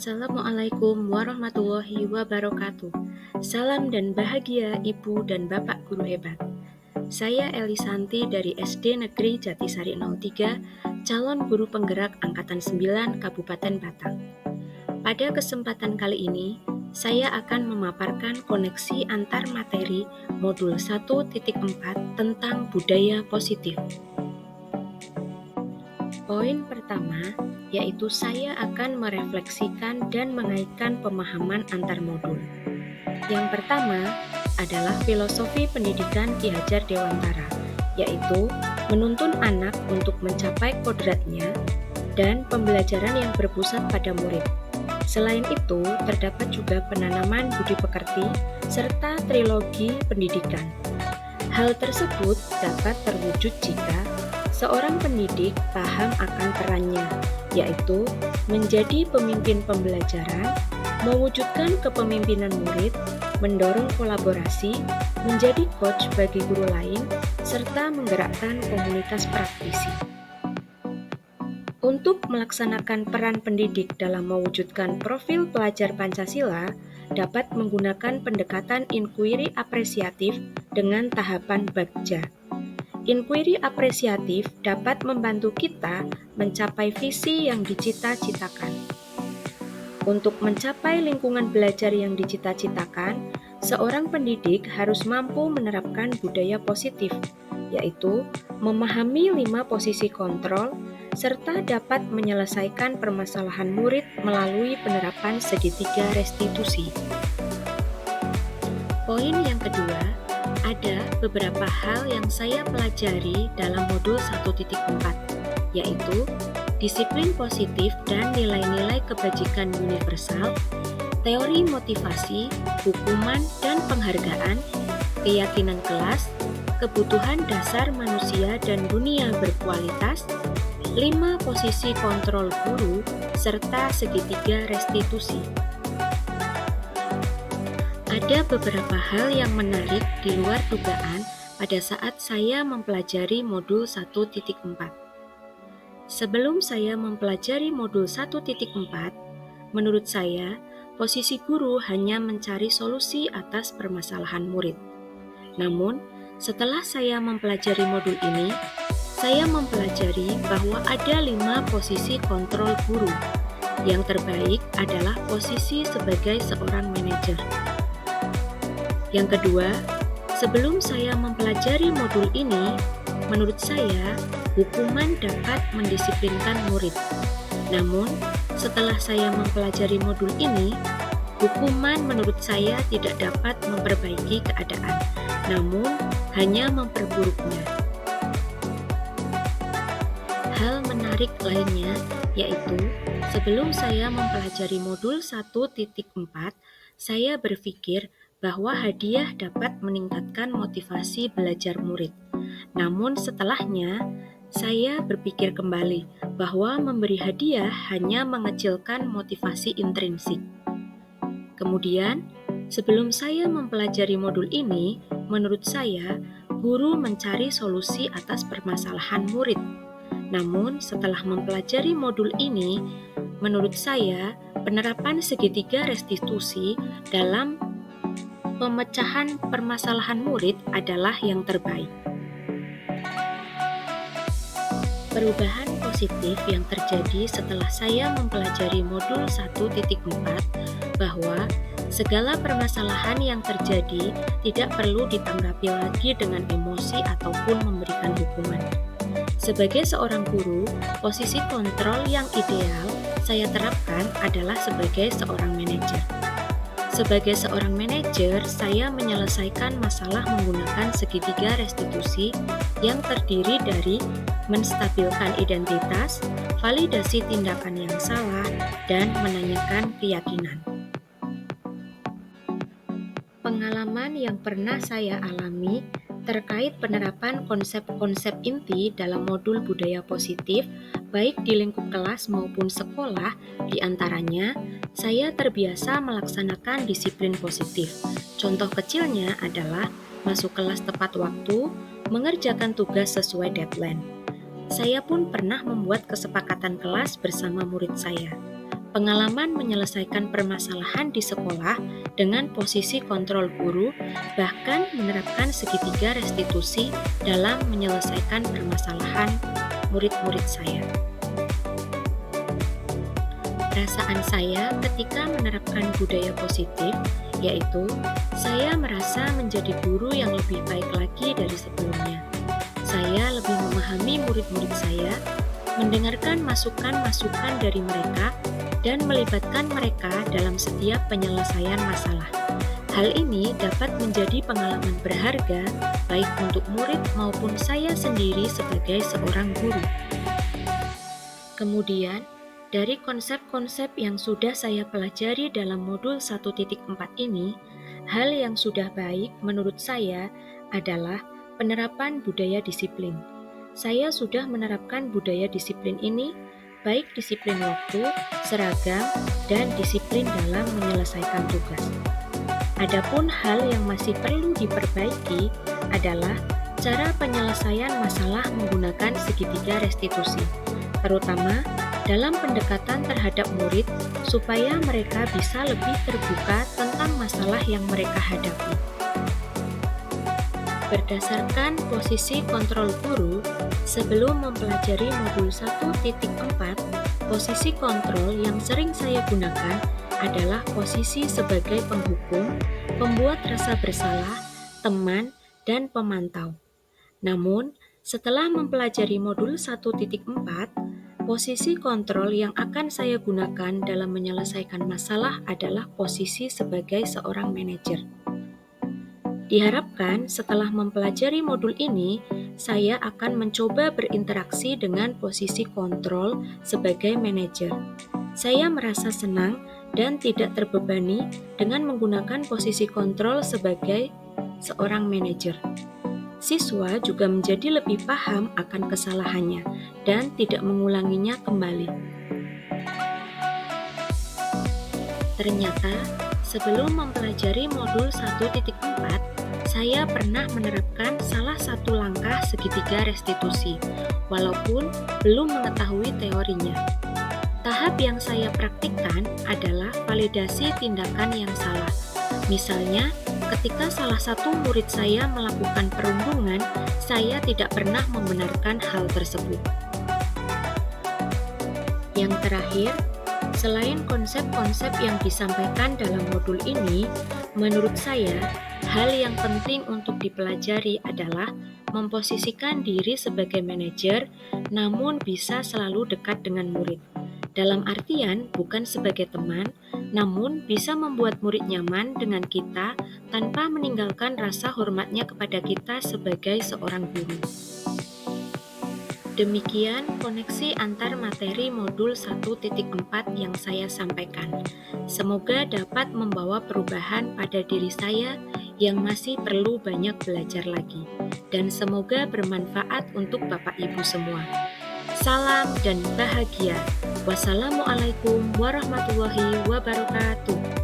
Assalamualaikum warahmatullahi wabarakatuh. Salam dan bahagia Ibu dan Bapak Guru hebat. Saya Elisanti dari SD Negeri Jatisari 03, calon guru penggerak Angkatan 9 Kabupaten Batang. Pada kesempatan kali ini, saya akan memaparkan koneksi antar materi modul 1.4 tentang budaya positif. Poin pertama, yaitu saya akan merefleksikan dan mengaitkan pemahaman antar modul. Yang pertama adalah filosofi pendidikan Ki Hajar Dewantara, yaitu menuntun anak untuk mencapai kodratnya dan pembelajaran yang berpusat pada murid. Selain itu, terdapat juga penanaman budi pekerti serta trilogi pendidikan. Hal tersebut dapat terwujud jika seorang pendidik paham akan perannya, yaitu menjadi pemimpin pembelajaran, mewujudkan kepemimpinan murid, mendorong kolaborasi, menjadi coach bagi guru lain, serta menggerakkan komunitas praktisi. Untuk melaksanakan peran pendidik dalam mewujudkan profil pelajar Pancasila, dapat menggunakan pendekatan inquiry apresiatif dengan tahapan bagja. Inquiry apresiatif dapat membantu kita mencapai visi yang dicita-citakan. Untuk mencapai lingkungan belajar yang dicita-citakan, seorang pendidik harus mampu menerapkan budaya positif, yaitu memahami 5 posisi kontrol, serta dapat menyelesaikan permasalahan murid melalui penerapan segitiga restitusi. Poin yang kedua, ada beberapa hal yang saya pelajari dalam modul 1.4, yaitu disiplin positif dan nilai-nilai kebajikan universal, teori motivasi, hukuman dan penghargaan, keyakinan kelas, kebutuhan dasar manusia dan dunia berkualitas, 5 posisi kontrol guru, serta segitiga restitusi. Ada beberapa hal yang menarik di luar dugaan pada saat saya mempelajari modul 1.4. Sebelum saya mempelajari modul 1.4, menurut saya, posisi guru hanya mencari solusi atas permasalahan murid. Namun, setelah saya mempelajari modul ini, saya mempelajari bahwa ada 5 posisi kontrol guru. Yang terbaik adalah posisi sebagai seorang manajer. Yang kedua, sebelum saya mempelajari modul ini, menurut saya, hukuman dapat mendisiplinkan murid. Namun, setelah saya mempelajari modul ini, hukuman menurut saya tidak dapat memperbaiki keadaan, namun hanya memperburuknya. Hal menarik lainnya yaitu, sebelum saya mempelajari modul 1.4, saya berpikir bahwa hadiah dapat meningkatkan motivasi belajar murid. Namun setelahnya, saya berpikir kembali bahwa memberi hadiah hanya mengecilkan motivasi intrinsik. Kemudian, sebelum saya mempelajari modul ini, menurut saya, guru mencari solusi atas permasalahan murid. Namun, setelah mempelajari modul ini, menurut saya, penerapan segitiga restitusi dalam pemecahan permasalahan murid adalah yang terbaik. Perubahan positif yang terjadi setelah saya mempelajari modul 1.4 bahwa segala permasalahan yang terjadi tidak perlu ditanggapi lagi dengan emosi ataupun memberikan hukuman. Sebagai seorang guru, posisi kontrol yang ideal saya terapkan adalah sebagai seorang manajer. Sebagai seorang manajer, saya menyelesaikan masalah menggunakan segitiga restitusi yang terdiri dari menstabilkan identitas, validasi tindakan yang salah, dan menanyakan keyakinan. Pengalaman yang pernah saya alami terkait penerapan konsep-konsep inti dalam modul budaya positif, baik di lingkup kelas maupun sekolah, diantaranya saya terbiasa melaksanakan disiplin positif. Contoh kecilnya adalah masuk kelas tepat waktu, mengerjakan tugas sesuai deadline. Saya pun pernah membuat kesepakatan kelas bersama murid saya. pengalaman menyelesaikan permasalahan di sekolah dengan posisi kontrol guru, bahkan menerapkan segitiga restitusi dalam menyelesaikan permasalahan murid-murid saya. Perasaan saya ketika menerapkan budaya positif, yaitu saya merasa menjadi guru yang lebih baik lagi dari sebelumnya. Saya lebih memahami murid-murid saya, mendengarkan masukan-masukan dari mereka, dan melibatkan mereka dalam setiap penyelesaian masalah. Hal ini dapat menjadi pengalaman berharga baik untuk murid maupun saya sendiri sebagai seorang guru. Kemudian, dari konsep-konsep yang sudah saya pelajari dalam modul 1.4 ini, hal yang sudah baik menurut saya adalah penerapan budaya disiplin. Saya sudah menerapkan budaya disiplin ini, baik disiplin waktu, seragam, dan disiplin dalam menyelesaikan tugas. Adapun hal yang masih perlu diperbaiki adalah cara penyelesaian masalah menggunakan segitiga restitusi, terutama dalam pendekatan terhadap murid supaya mereka bisa lebih terbuka tentang masalah yang mereka hadapi. Berdasarkan posisi kontrol guru, sebelum mempelajari modul 1.4, posisi kontrol yang sering saya gunakan adalah posisi sebagai penghukum, pembuat rasa bersalah, teman, dan pemantau. Namun, setelah mempelajari modul 1.4, posisi kontrol yang akan saya gunakan dalam menyelesaikan masalah adalah posisi sebagai seorang manajer. Diharapkan setelah mempelajari modul ini, saya akan mencoba berinteraksi dengan posisi kontrol sebagai manajer. Saya merasa senang dan tidak terbebani dengan menggunakan posisi kontrol sebagai seorang manajer. Siswa juga menjadi lebih paham akan kesalahannya dan tidak mengulanginya kembali. Ternyata, sebelum mempelajari modul 1.4, saya pernah menerapkan salah satu langkah segitiga restitusi, walaupun belum mengetahui teorinya. Tahap yang saya praktikkan adalah validasi tindakan yang salah. Misalnya, ketika salah satu murid saya melakukan perundungan, saya tidak pernah membenarkan hal tersebut. Yang terakhir, selain konsep-konsep yang disampaikan dalam modul ini, menurut saya, hal yang penting untuk dipelajari adalah memposisikan diri sebagai manajer, namun bisa selalu dekat dengan murid. Dalam artian bukan sebagai teman, namun bisa membuat murid nyaman dengan kita tanpa meninggalkan rasa hormatnya kepada kita sebagai seorang guru. Demikian koneksi antar materi modul 1.4 yang saya sampaikan. Semoga dapat membawa perubahan pada diri saya yang masih perlu banyak belajar lagi. Dan semoga bermanfaat untuk Bapak Ibu semua. Salam dan bahagia. Wassalamualaikum warahmatullahi wabarakatuh.